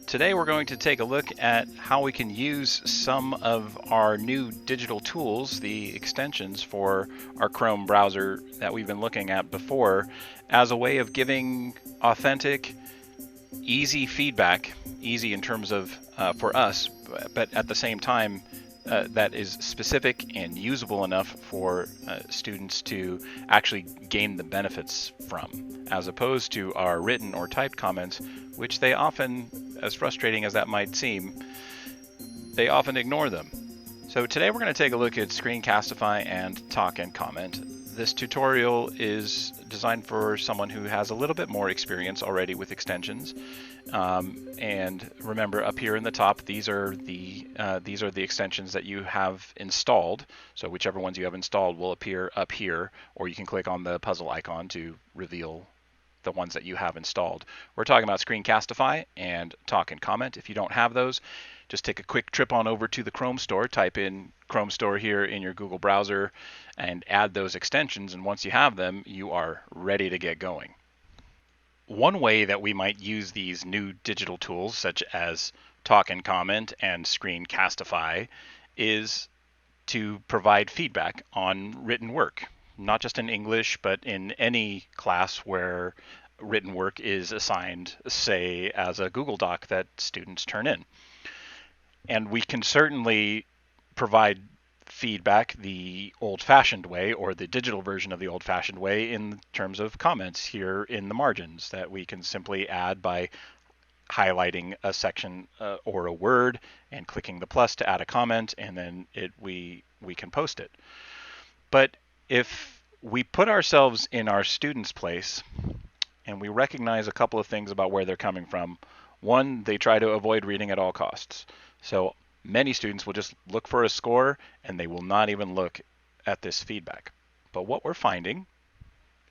Today we're going to take a look at how we can use some of our new digital tools, the extensions for our Chrome browser that we've been looking at before, as a way of giving authentic, easy feedback, easy in terms of for us, but at the same time that is specific and usable enough for students to actually gain the benefits from, as opposed to our written or typed comments, which they often, as frustrating as that might seem, they often ignore them. So today we're going to take a look at Screencastify and Talk and Comment. This tutorial is designed for someone who has a little bit more experience already with extensions. And remember, up here in the top, these are the extensions that you have installed. So whichever ones you have installed will appear up here, or you can click on the puzzle icon to reveal the ones that you have installed. We're talking about Screencastify and Talk and Comment. If you don't have those, just take a quick trip on over to the Chrome Store, type in Chrome Store here in your Google browser, and add those extensions. And once you have them, you are ready to get going. One way that we might use these new digital tools, such as Talk and Comment and Screencastify, is to provide feedback on written work, not just in English, but in any class where written work is assigned, say, as a Google Doc that students turn in. And we can certainly provide feedback the old-fashioned way, or the digital version of the old-fashioned way, in terms of comments here in the margins that we can simply add by highlighting a section or a word and clicking the plus to add a comment, and then we can post it. But if we put ourselves in our students' place and we recognize a couple of things about where they're coming from, one, they try to avoid reading at all costs. So many students will just look for a score and they will not even look at this feedback. But what we're finding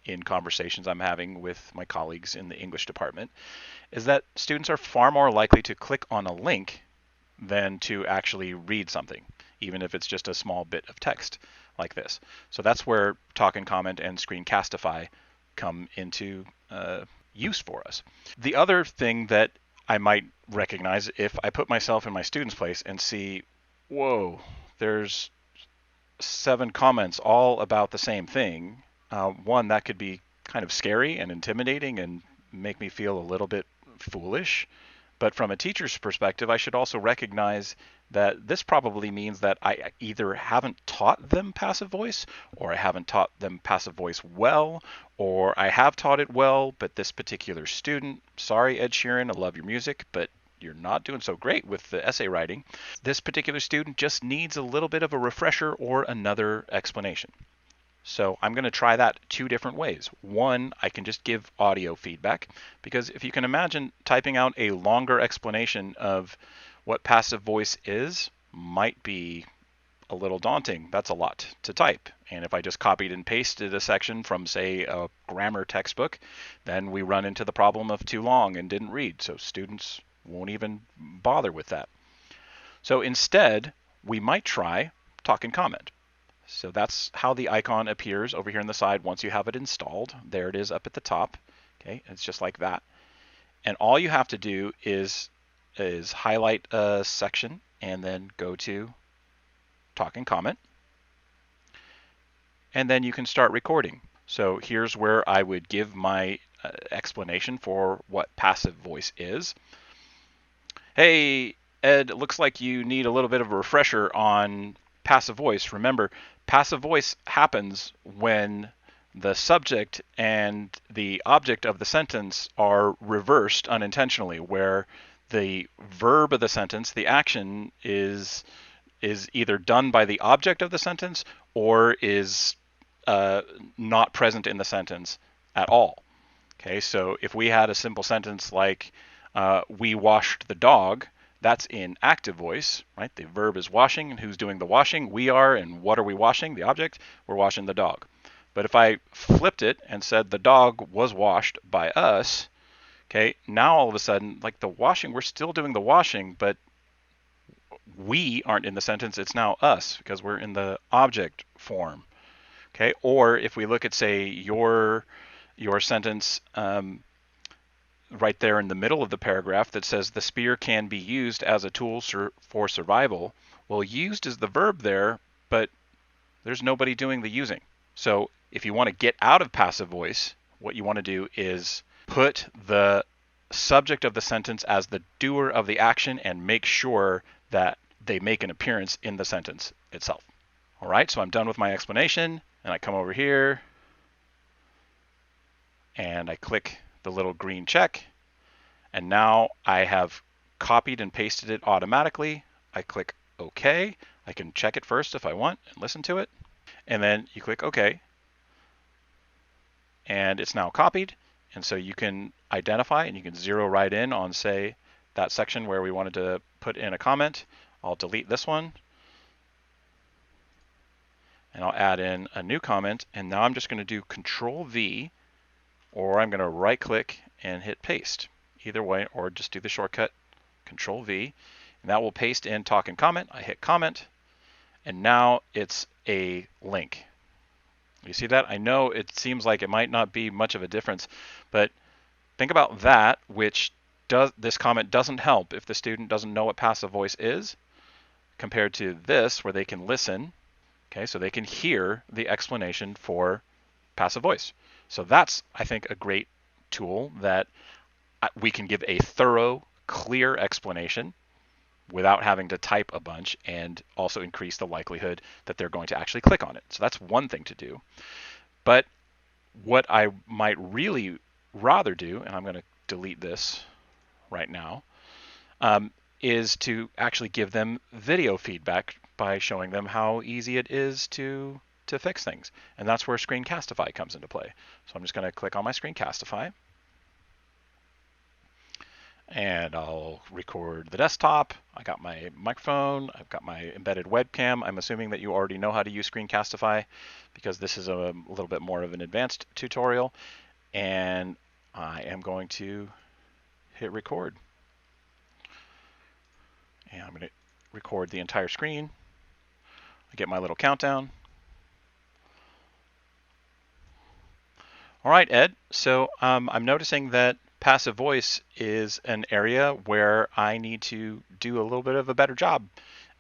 in conversations I'm having with my colleagues in the English department is that students are far more likely to click on a link than to actually read something, even if it's just a small bit of text like this. So that's where Talk and Comment and Screencastify come into use for us. The other thing that I might recognize if I put myself in my student's place and see, whoa, there's 7 comments all about the same thing. One, that could be kind of scary and intimidating and make me feel a little bit foolish. But from a teacher's perspective, I should also recognize that this probably means that I either haven't taught them passive voice, or I haven't taught them passive voice well, or I have taught it well, but this particular student, sorry Ed Sheeran, I love your music, but you're not doing so great with the essay writing. This particular student just needs a little bit of a refresher or another explanation. So I'm going to try that 2 different ways. One, I can just give audio feedback, because if you can imagine, typing out a longer explanation of what passive voice is might be a little daunting. That's a lot to type. And if I just copied and pasted a section from, say, a grammar textbook, then we run into the problem of too long and didn't read. So students won't even bother with that. So instead, we might try Talk and Comment. So that's how the icon appears over here on the side once you have it installed. There it is up at the top. Okay, it's just like that. And all you have to do is highlight a section and then go to Talk and Comment. And then you can start recording. So here's where I would give my explanation for what passive voice is. Hey, Ed, it looks like you need a little bit of a refresher on passive voice. Remember, passive voice happens when the subject and the object of the sentence are reversed unintentionally, where the verb of the sentence, the action, is either done by the object of the sentence or is not present in the sentence at all. Okay, so if we had a simple sentence like, we washed the dog, that's in active voice, right? The verb is washing, and who's doing the washing? We are, and what are we washing? The object, we're washing the dog. But if I flipped it and said the dog was washed by us, okay, now all of a sudden, like the washing, we're still doing the washing, but we aren't in the sentence, it's now us, because we're in the object form. Okay, or if we look at, say, your sentence, right there in the middle of the paragraph that says the spear can be used as a tool for survival. Well, used is the verb there, but there's nobody doing the using. So if you want to get out of passive voice, what you want to do is put the subject of the sentence as the doer of the action and make sure that they make an appearance in the sentence itself. All right, so I'm done with my explanation, and I come over here and I click the little green check, and now I have copied and pasted it automatically. I click OK. I can check it first if I want and listen to it. And then you click OK. And it's now copied. And so you can identify and you can zero right in on, say, that section where we wanted to put in a comment. I'll delete this one. And I'll add in a new comment. And now I'm just going to do Control V, or I'm going to right click and hit paste. Either way, or just do the shortcut Control V. And that will paste in Talk and Comment. I hit comment. And now it's a link. You see that? I know it seems like it might not be much of a difference, but think about that, which this comment doesn't help if the student doesn't know what passive voice is, compared to this, where they can listen, okay, so they can hear the explanation for passive voice. So that's, I think, a great tool that we can give a thorough, clear explanation without having to type a bunch, and also increase the likelihood that they're going to actually click on it. So that's one thing to do. But what I might really rather do, and I'm going to delete this right now, is to actually give them video feedback by showing them how easy it is to fix things. And that's where Screencastify comes into play. So I'm just going to click on my Screencastify. And I'll record the desktop. I got my microphone. I've got my embedded webcam. I'm assuming that you already know how to use Screencastify, because this is a little bit more of an advanced tutorial. And I am going to hit record. And I'm going to record the entire screen. I get my little countdown. All right, Ed. So I'm noticing that passive voice is an area where I need to do a little bit of a better job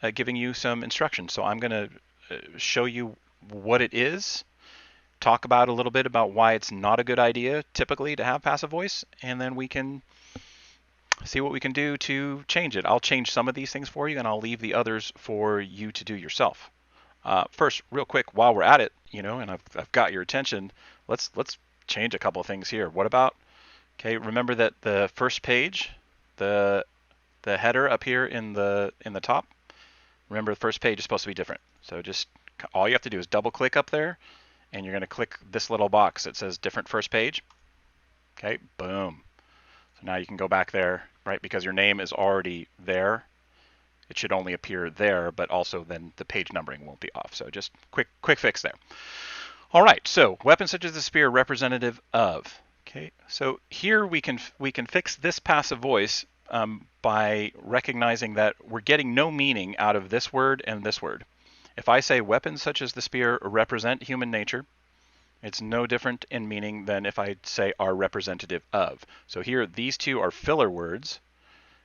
at giving you some instruction. So I'm going to show you what it is, talk about a little bit about why it's not a good idea typically to have passive voice, and then we can see what we can do to change it. I'll change some of these things for you, and I'll leave the others for you to do yourself. First, real quick, while we're at it, and I've got your attention, let's change a couple of things here. What about, okay, remember that the first page, the header up here in the top, remember the first page is supposed to be different. So just all you have to do is double click up there, and you're going to click this little box that says different first page. Okay, boom. So now you can go back there, right? Because your name is already there. It should only appear there, but also then the page numbering won't be off. So just quick fix there. All right, so weapons such as the spear representative of. Okay, so here we can fix this passive voice by recognizing that we're getting no meaning out of this word and this word. If I say weapons such as the spear represent human nature, it's no different in meaning than if I say are representative of. So here, these two are filler words,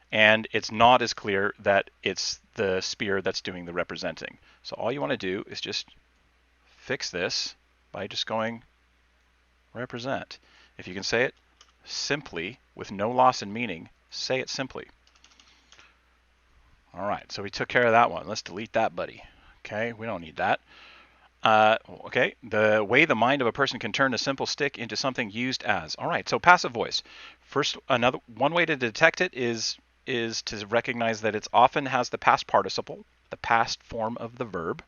and it's not as clear that it's the spear that's doing the representing. So all you want to do is just fix this by just going represent. If you can say it simply with no loss in meaning, say it simply. All right, so we took care of that one. Let's delete that, buddy. Okay, we don't need that. Okay, the way the mind of a person can turn a simple stick into something used as. All right, so passive voice. First, one way to detect it is to recognize that it often has the past participle, the past form of the verb,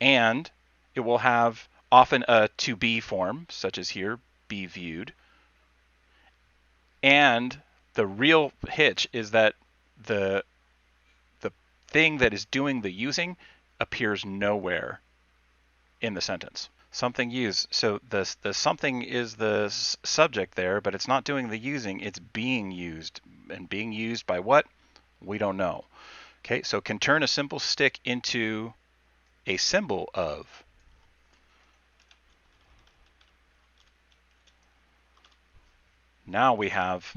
and it will have often a to be form, such as here, be viewed. And the real hitch is that the thing that is doing the using appears nowhere in the sentence. Something used. So the something is the subject there, but it's not doing the using. It's being used. And being used by what? We don't know. Okay, so can turn a simple stick into a symbol of. Now we have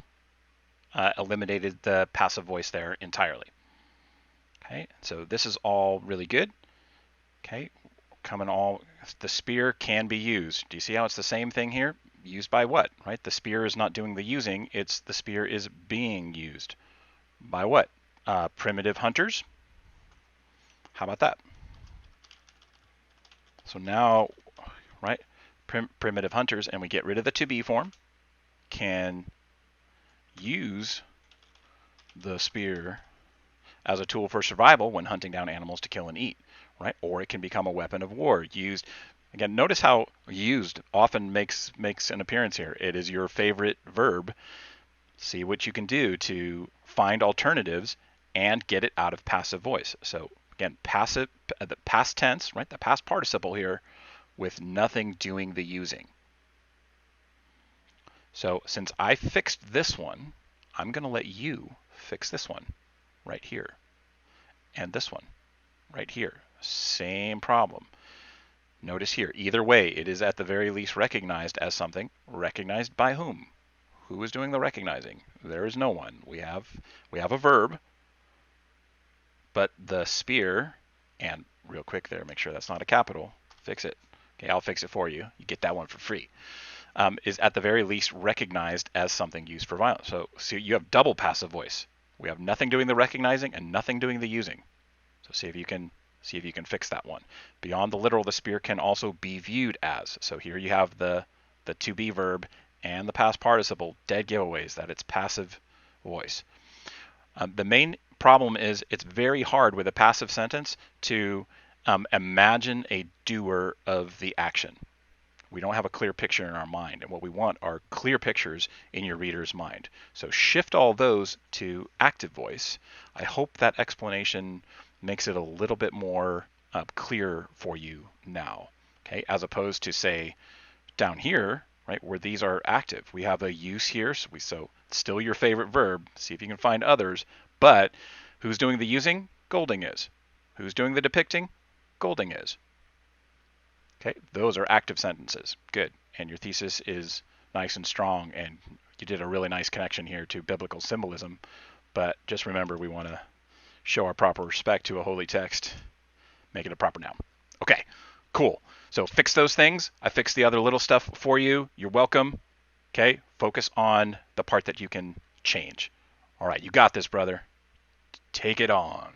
eliminated the passive voice there entirely. Okay, so this is all really good. Okay, the spear can be used. Do you see how it's the same thing here? Used by what, right? The spear is not doing the using, the spear is being used. By what? Primitive hunters. How about that? So now, right, primitive hunters, and we get rid of the to be form, can use the spear as a tool for survival when hunting down animals to kill and eat, right? Or it can become a weapon of war used. Again, notice how used often makes an appearance here. It is your favorite verb. See what you can do to find alternatives and get it out of passive voice. So again, passive, the past tense, right? The past participle here with nothing doing the using. So since I fixed this one, I'm going to let you fix this one right here. And this one right here. Same problem. Notice here, either way, it is at the very least recognized as something. Recognized by whom? Who is doing the recognizing? There is no one. We have a verb, but the spear, and real quick there, make sure that's not a capital. Fix it. Okay, I'll fix it for you. You get that one for free. Is at the very least recognized as something used for violence. So you have double passive voice. We have nothing doing the recognizing and nothing doing the using. So see if you can fix that one. Beyond the literal, the spear can also be viewed as. So here you have the to be verb and the past participle, dead giveaways that it's passive voice. The main problem is it's very hard with a passive sentence to imagine a doer of the action. We don't have a clear picture in our mind, and what we want are clear pictures in your reader's mind. So shift all those to active voice. I hope that explanation makes it a little bit more clear for you now, okay? As opposed to, say, down here, right, where these are active. We have a use here, so still your favorite verb. See if you can find others, but who's doing the using? Golding is. Who's doing the depicting? Golding is. Okay, those are active sentences. Good. And your thesis is nice and strong, and you did a really nice connection here to biblical symbolism. But just remember, we want to show our proper respect to a holy text, make it a proper noun. Okay, cool. So fix those things. I fixed the other little stuff for you. You're welcome. Okay, focus on the part that you can change. All right, you got this, brother. Take it on.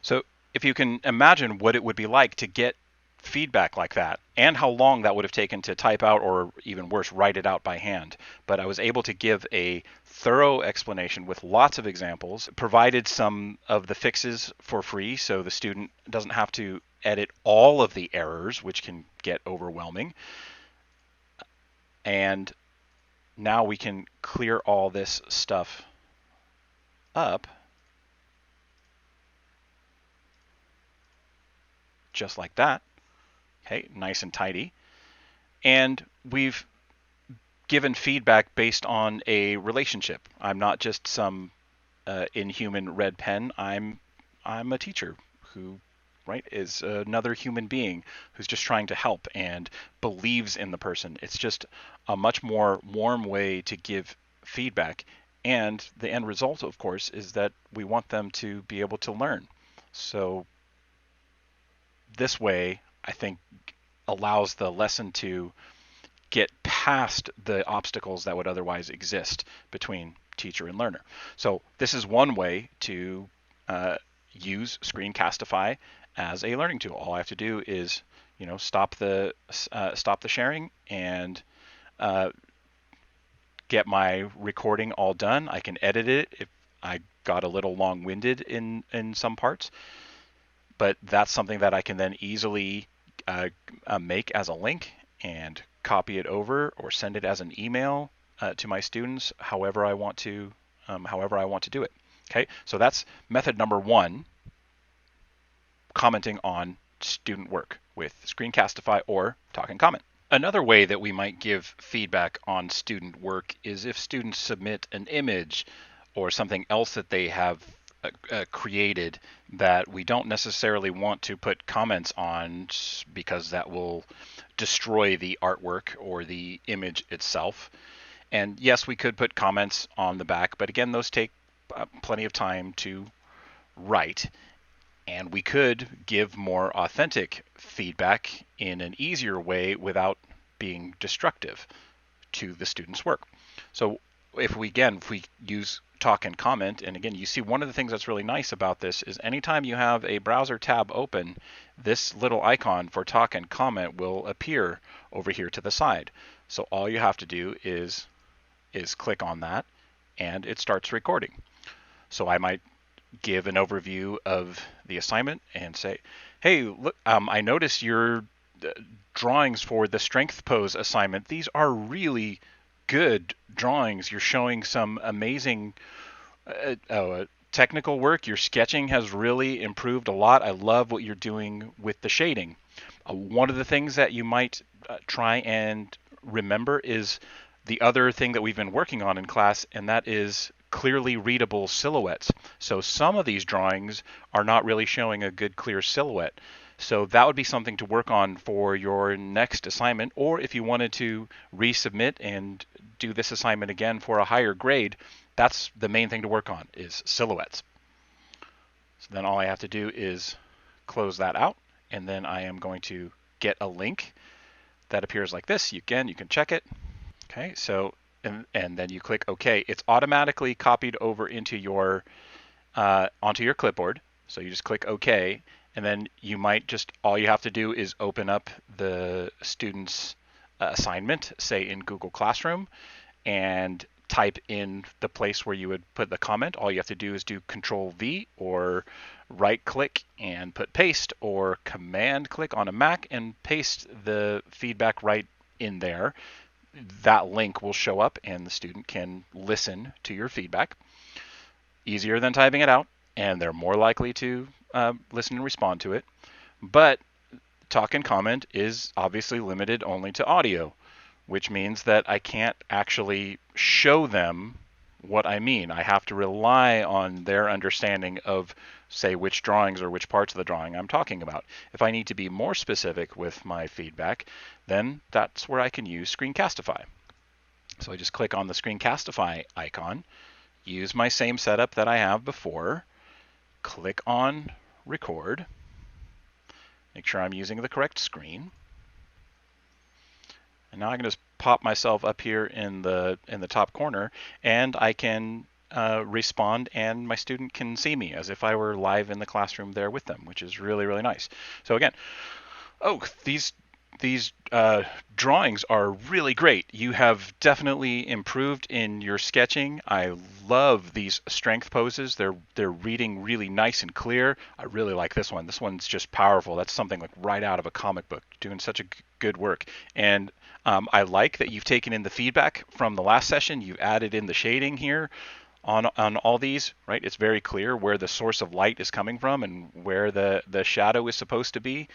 So if you can imagine what it would be like to get feedback like that, and how long that would have taken to type out, or even worse, write it out by hand. But I was able to give a thorough explanation with lots of examples, provided some of the fixes for free, so the student doesn't have to edit all of the errors, which can get overwhelming. And now we can clear all this stuff up just like that. Okay, nice and tidy. And we've given feedback based on a relationship. I'm not just some inhuman red pen. I'm a teacher who, right, is another human being who's just trying to help and believes in the person. It's just a much more warm way to give feedback. And the end result, of course, is that we want them to be able to learn. So this way, I think, allows the lesson to get past the obstacles that would otherwise exist between teacher and learner. So this is one way to use Screencastify as a learning tool. All I have to do is, stop the sharing and get my recording all done. I can edit it if I got a little long-winded in some parts, but that's something that I can then easily make as a link and copy it over or send it as an email to my students, however I want to do it. Okay, so that's method number one, commenting on student work with Screencastify or Talk and Comment. Another way that we might give feedback on student work is if students submit an image or something else that they have created that we don't necessarily want to put comments on, because that will destroy the artwork or the image itself. And yes, we could put comments on the back, but again, those take plenty of time to write. And we could give more authentic feedback in an easier way without being destructive to the student's work. So if we use talk and comment, and again, you see one of the things that's really nice about this is anytime you have a browser tab open, this little icon for talk and comment will appear over here to the side. So all you have to do is click on that and it starts recording. So I might give an overview of the assignment and say, hey, look, I noticed your drawings for the strength pose assignment. These are really good drawings. You're showing some amazing technical work. Your sketching has really improved a lot. I love what you're doing with the shading. One of the things that you might try and remember is the other thing that we've been working on in class, and that is clearly readable silhouettes. So some of these drawings are not really showing a good clear silhouette. So that would be something to work on for your next assignment, or if you wanted to resubmit and do this assignment again for a higher grade, that's the main thing to work on is silhouettes. So then all I have to do is close that out, and then I am going to get a link that appears like this. Again, you can check it. Okay, so and then you click OK. It's automatically copied over into your onto your clipboard. So you just click OK, and then you might just all you have to do is open up the student's assignment, say in Google Classroom, and type in the place where you would put the comment. All you have to do is do Control V or right click and put paste, or command click on a Mac and paste the feedback right in there. That link will show up and the student can listen to your feedback. Easier than typing it out, and they're more likely to listen and respond to it. But talk and comment is obviously limited only to audio, which means that I can't actually show them what I mean. I have to rely on their understanding of, say, which drawings or which parts of the drawing I'm talking about. If I need to be more specific with my feedback, then that's where I can use Screencastify. So I just click on the Screencastify icon, use my same setup that I have before, click on record, make sure I'm using the correct screen. And now I can just pop myself up here in the top corner, and I can respond, and my student can see me as if I were live in the classroom there with them, which is really, really nice. So again, these drawings are really great. You have definitely improved in your sketching. I love these strength poses. They're reading really nice and clear. I really like this one. This one's just powerful. That's something like right out of a comic book. Doing such a good work. And I like that you've taken in the feedback from the last session. You've added in the shading here on all these, right? It's very clear where the source of light is coming from and where the shadow is supposed to be.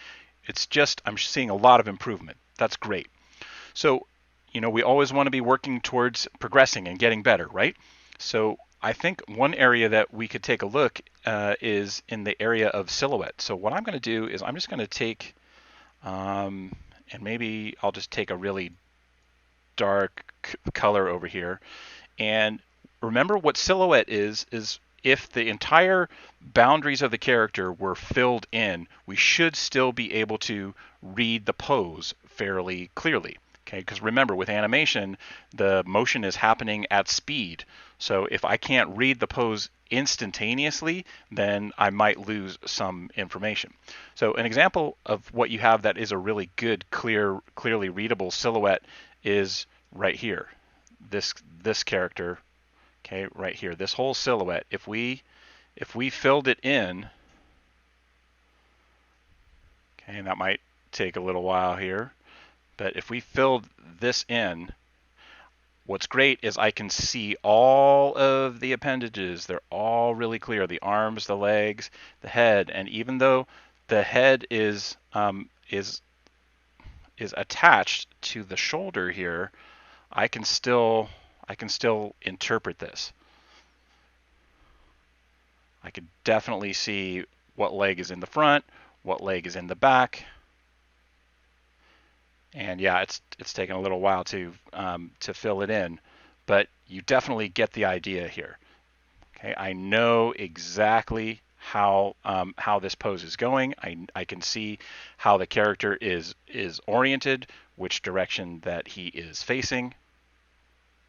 It's just, I'm seeing a lot of improvement. That's great. So, we always want to be working towards progressing and getting better, right? So I think one area that we could take a look is in the area of silhouette. So what I'm going to do is I'm just going to take, and maybe I'll just take a really dark color over here. And remember what silhouette is if the entire boundaries of the character were filled in, we should still be able to read the pose fairly clearly. Okay, because remember, with animation, the motion is happening at speed. So if I can't read the pose instantaneously, then I might lose some information. So an example of what you have that is a really good, clearly readable silhouette is right here. This character, okay, right here. This whole silhouette. If we filled it in, okay, and that might take a little while here. But if we filled this in, what's great is I can see all of the appendages. They're all really clear. The arms, the legs, the head. And even though the head is attached to the shoulder here, I can still interpret this. I could definitely see what leg is in the front, what leg is in the back. And yeah, it's taken a little while to fill it in, but you definitely get the idea here. Okay, I know exactly how this pose is going. I can see how the character is oriented, which direction that he is facing.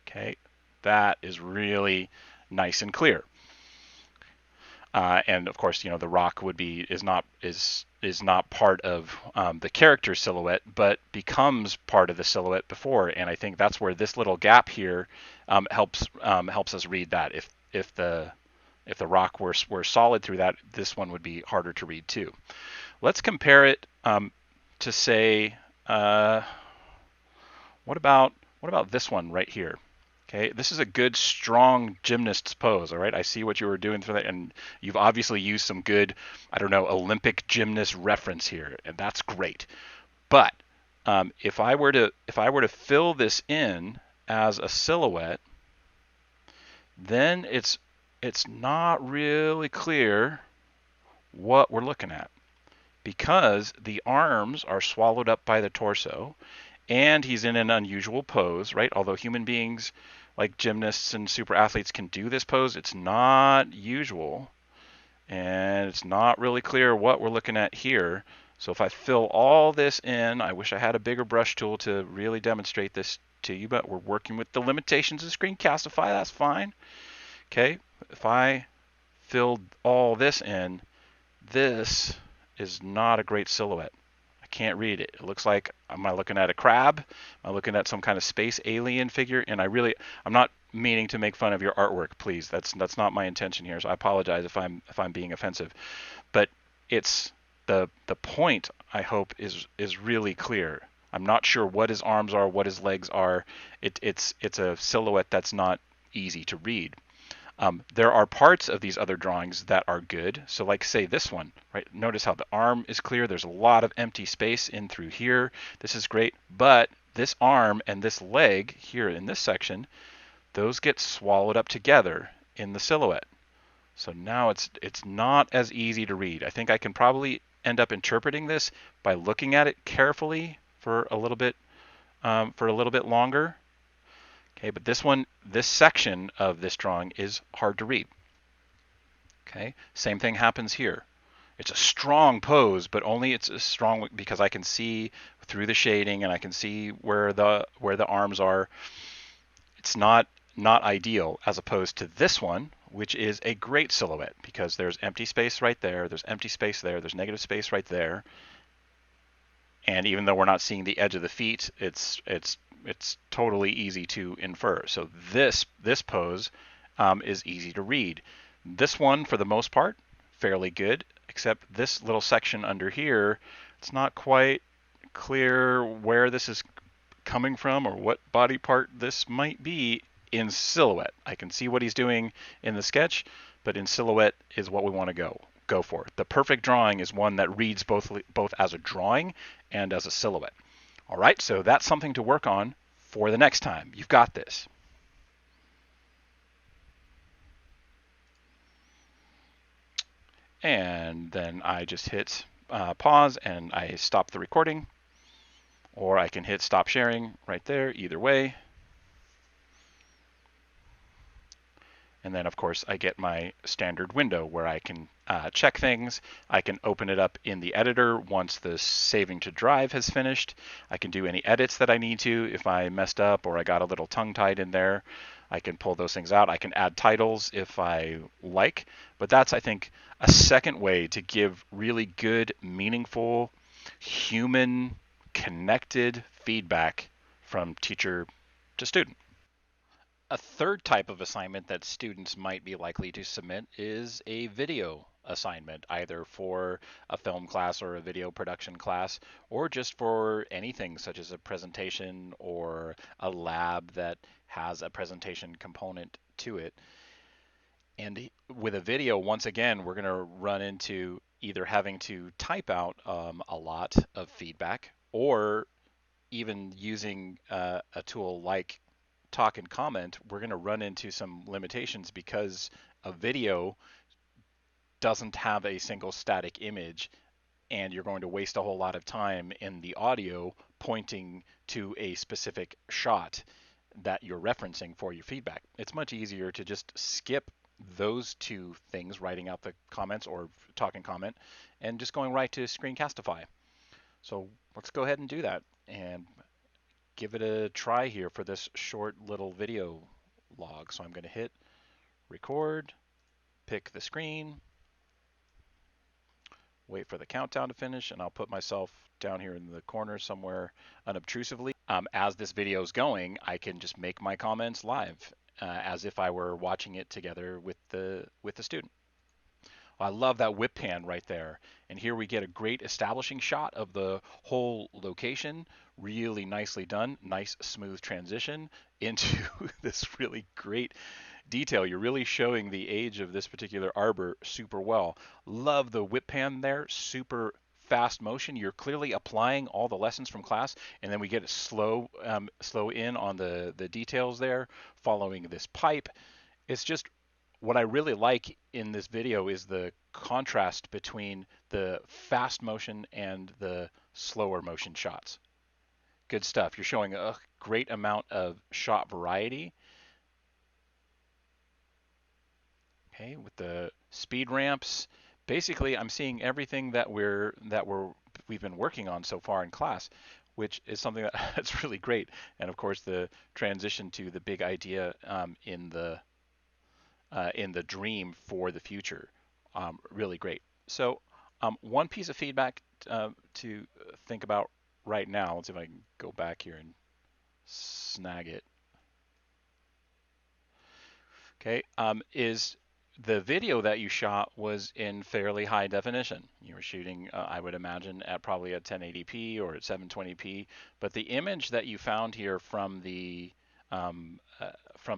Okay, that is really nice and clear. And of course, the rock would be is not part of the character silhouette, but becomes part of the silhouette before. And I think that's where this little gap here helps us read that. If the rock were solid through that, this one would be harder to read too. Let's compare it to say, what about this one right here? Okay, this is a good, strong gymnast's pose. All right, I see what you were doing for that, and you've obviously used some good, I don't know, Olympic gymnast reference here, and that's great. But if I were to fill this in as a silhouette, then it's not really clear what we're looking at because the arms are swallowed up by the torso and he's in an unusual pose, right? Although human beings like gymnasts and super athletes can do this pose, it's not usual and it's not really clear what we're looking at here. So if I fill all this in, I wish I had a bigger brush tool to really demonstrate this to you, but we're working with the limitations of Screencastify, that's fine. Okay, if I filled all this in, this is not a great silhouette. I can't read it. It looks like, am I looking at a crab? Am I looking at some kind of space alien figure? And I'm not meaning to make fun of your artwork, please. That's not my intention here. So I apologize if I'm being offensive. But it's the point, I hope, is really clear. I'm not sure what his arms are, what his legs are. It's a silhouette that's not easy to read. There are parts of these other drawings that are good. So like say this one, right? Notice how the arm is clear. There's a lot of empty space in through here. This is great, but this arm and this leg here in this section, those get swallowed up together in the silhouette. So now it's not as easy to read. I think I can probably end up interpreting this by looking at it carefully for a little bit longer. Okay, but this section of this drawing is hard to read. Okay, same thing happens here. It's a strong pose, but only it's a strong because I can see through the shading and I can see where the arms are. It's not ideal as opposed to this one, which is a great silhouette because there's empty space right there, there's empty space there, there's negative space right there. And even though we're not seeing the edge of the feet, it's totally easy to infer. So this pose is easy to read. This one, for the most part, fairly good, except this little section under here, it's not quite clear where this is coming from or what body part this might be in silhouette. I can see what he's doing in the sketch, but in silhouette is what we want to go for. The perfect drawing is one that reads both as a drawing and as a silhouette. All right, so that's something to work on for the next time. You've got this. And then I just hit pause and I stop the recording, or I can hit stop sharing right there, either way. And then, of course, I get my standard window where I can check things. I can open it up in the editor once the saving to drive has finished. I can do any edits that I need to. If I messed up or I got a little tongue-tied in there, I can pull those things out. I can add titles if I like. But that's, I think, a second way to give really good, meaningful, human, connected feedback from teacher to student. A third type of assignment that students might be likely to submit is a video assignment, either for a film class or a video production class, or just for anything such as a presentation or a lab that has a presentation component to it. And with a video, once again, we're going to run into either having to type out a lot of feedback or even using a tool like Talk and Comment, we're going to run into some limitations because a video doesn't have a single static image and you're going to waste a whole lot of time in the audio pointing to a specific shot that you're referencing for your feedback. It's much easier to just skip those two things, writing out the comments or talking comment, and just going right to Screencastify. So let's go ahead and do that and give it a try here for this short little video log. So I'm going to hit record, pick the screen, wait for the countdown to finish, and I'll put myself down here in the corner somewhere unobtrusively. As this video is going, I can just make my comments live as if I were watching it together with the student. I love that whip pan right there. And here we get a great establishing shot of the whole location. Really nicely done. Nice smooth transition into this really great detail. You're really showing the age of this particular arbor super well. Love the whip pan there. Super fast motion. You're clearly applying all the lessons from class, and then we get a slow in on the details there, following this pipe. It's just what I really like in this video is the contrast between the fast motion and the slower motion shots. Good stuff. You're showing a great amount of shot variety. Okay, with the speed ramps, basically I'm seeing everything that we've been working on so far in class, which is something that's really great. And of course, the transition to the big idea in the dream for the future, really great. So one piece of feedback to think about right now. Let's see if I can go back here and snag it. Okay, is the video that you shot was in fairly high definition. You were shooting, I would imagine, at probably at 1080p or at 720p. But the image that you found here from the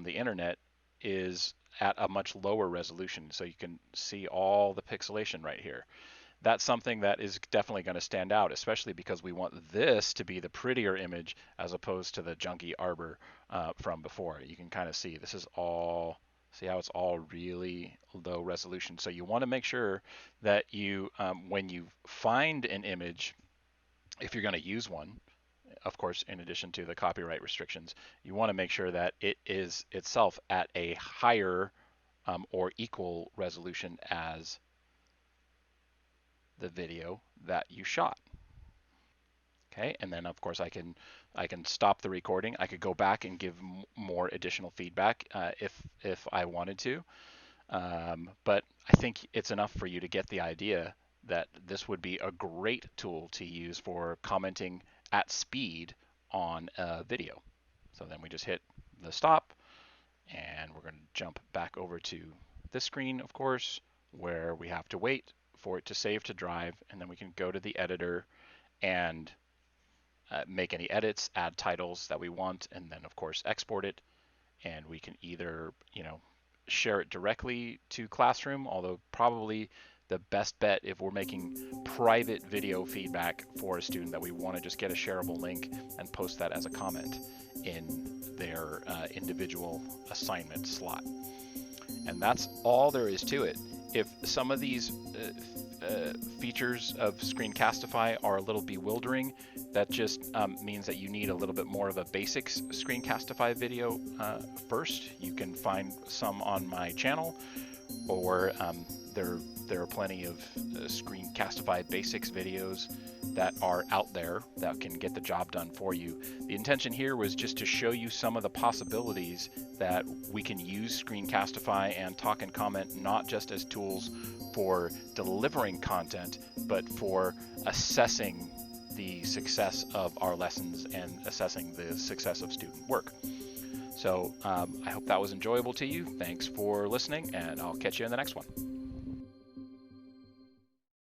internet is at a much lower resolution, so you can see all the pixelation right here. That's something that is definitely going to stand out, especially because we want this to be the prettier image as opposed to the junky arbor from before. You can kind of see this is all, see how it's all really low resolution. So you want to make sure that you, when you find an image, if you're going to use one, of course, in addition to the copyright restrictions, you want to make sure that it is itself at a higher or equal resolution as the video that you shot. Okay, and then of course I can stop the recording. I could go back and give more additional feedback if I wanted to, but I think it's enough for you to get the idea that this would be a great tool to use for commenting at speed on a video. So then we just hit the stop, and we're going to jump back over to this screen, of course, where we have to wait for it to save to drive, and then we can go to the editor and make any edits, add titles that we want, and then of course export it. And we can either, share it directly to Classroom, although probably the best bet if we're making private video feedback for a student that we want to just get a shareable link and post that as a comment in their individual assignment slot. And that's all there is to it. If some of these features of Screencastify are a little bewildering, that just means that you need a little bit more of a basics Screencastify video first. You can find some on my channel, or there are plenty of Screencastify basics videos that are out there that can get the job done for you. The intention here was just to show you some of the possibilities that we can use Screencastify and Talk and Comment not just as tools for delivering content, but for assessing the success of our lessons and assessing the success of student work. So I hope that was enjoyable to you. Thanks for listening, and I'll catch you in the next one.